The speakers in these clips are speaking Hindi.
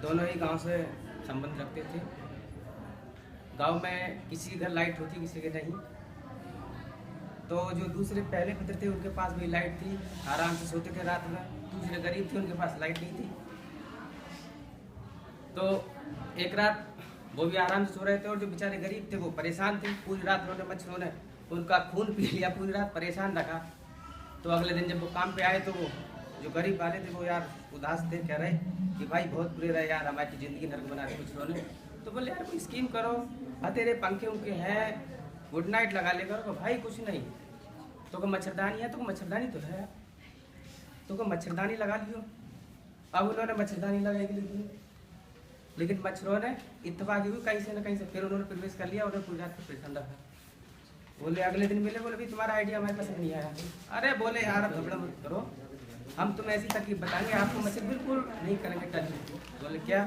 दोनों ही गांव से संबंध रखते थे। गांव में किसी के घर लाइट होती, किसी के नहीं। तो जो दूसरे पहले मित्र थे उनके पास भी लाइट थी, आराम से सोते थे रात में। दूसरे गरीब थे, उनके पास लाइट नहीं थी। तो एक रात वो भी आराम से सो रहे थे और जो बेचारे गरीब थे वो परेशान थे। पूरी रात उन्होंने मच्छरों ने उनका खून पी लिया, पूरी रात परेशान रखा। तो अगले दिन जब वो काम पे आए तो वो जो गरीब वाले थे वो यार उदास थे, कह रहे कि भाई बहुत बुरे रहे यार, हमारी ज़िंदगी नर्क बना दी मच्छरों ने। तो बोले यार कोई स्कीम करो, तेरे पंखे उनके हैं, गुड नाइट लगा ले करो। भाई कुछ नहीं, तो को मच्छरदानी है, तो को मच्छरदानी तो है, तो को मच्छरदानी लगा लियो। अब उन्होंने मच्छरदानी लगाई, लेकिन मच्छरों ने इत्तेफाक हुई कहीं से न कहीं से फिर उन्होंने प्रवेश कर लिया। उन्होंने पूरी रात परेशान रखा। बोले अगले दिन मिले, बोले भाई तुम्हारा आइडिया हमारे पसंद नहीं आया। अरे बोले यार अब झगड़ा मत करो, हम तुम्हें ऐसी तकलीफ बताएंगे, आपको मच्छर बिल्कुल नहीं करेंगे टच। बोले क्या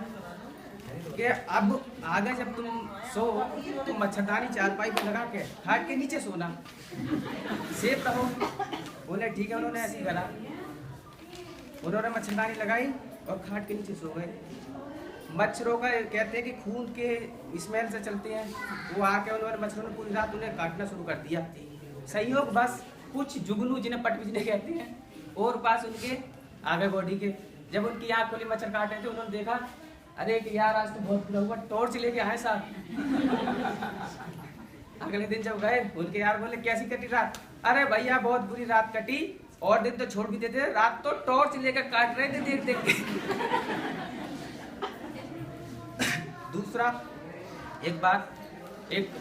कि अब आगे जब तुम सो तो मच्छरदानी चारपाई पर लगा के खाट के नीचे सोना, सेफ रहो। बोले ठीक है। उन्होंने ऐसे ही करा, उन्होंने मच्छरदानी लगाई और खाट के नीचे सो गए। मच्छरों का कहते हैं कि खून के स्मेल से चलते हैं, वो आके उन्होंने मच्छरों ने पूरी रात उन्हें काटना शुरू कर दिया। संयोग बस कुछ जुगनू जिन्हें पटबिजने कहते हैं और पास उनके आगे बॉडी के, जब उनकी आँख खोली मच्छर काट रहे थे, उन्होंने देखा अरे कि यार आज तो बहुत बुरा हुआ, टॉर्च लेके आए साहब। अगले दिन जब गए उनके यार बोले कैसी कटी रात? अरे भैया बहुत बुरी रात कटी, और दिन तो छोड़ भी देते, रात तो टॉर्च लेकर काट रहे थे देख देख के। दूसरा, एक बार एक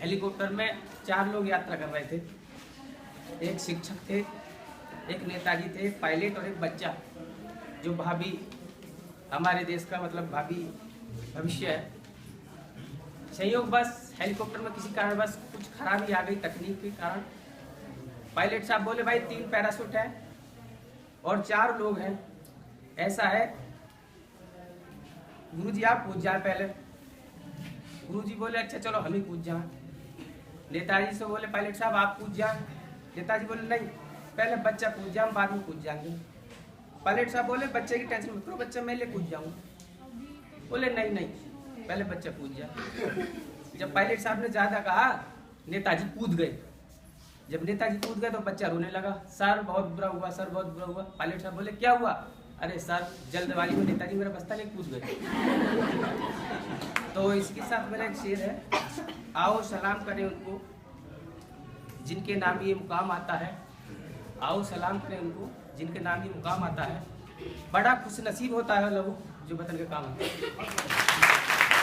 हेलीकॉप्टर में 4 लोग यात्रा कर रहे थे। एक शिक्षक थे, एक नेताजी थे, एक पायलट और एक बच्चा, जो भाभी हमारे देश का मतलब भाभी भविष्य है। संयोग बस हेलीकॉप्टर में किसी कारण बस कुछ खराबी आ गई तकनीक के कारण। पायलट साहब बोले भाई 3 पैराशूट है और 4 लोग हैं, ऐसा है गुरुजी आप कूद जाए पहले। गुरुजी बोले अच्छा चलो हम ही कूद जाए। नेताजी से बोले पायलट साहब आप कूद जाए। नेताजी बोले नहीं, पहले बच्चा कूद जाए, बाद में कूद जाएंगे। पायलट साहब बोले बच्चे की टेंशन मत करो, बच्चा मैं ले कूद जाऊंगा। बोले नहीं नहीं, पहले बच्चा कूद जाए। जब पायलट साहब ने ज्यादा कहा, नेताजी कूद गए। जब नेताजी कूद गए तो बच्चा रोने लगा, सर बहुत बुरा हुआ, सर बहुत बुरा हुआ। पायलट साहब बोले क्या हुआ? अरे सर जल्दबाजी में नेताजी मेरा बस्ता लेके कूद गए। तो इसके साथ मेरा एक शेर है, आओ सलाम करें उनको जिनके नाम ये मुकाम आता है। आओ सलाम करें उनको जिनके नाम ये मुकाम आता है। बड़ा खुश नसीब होता है लोग जो वतन के काम आता है।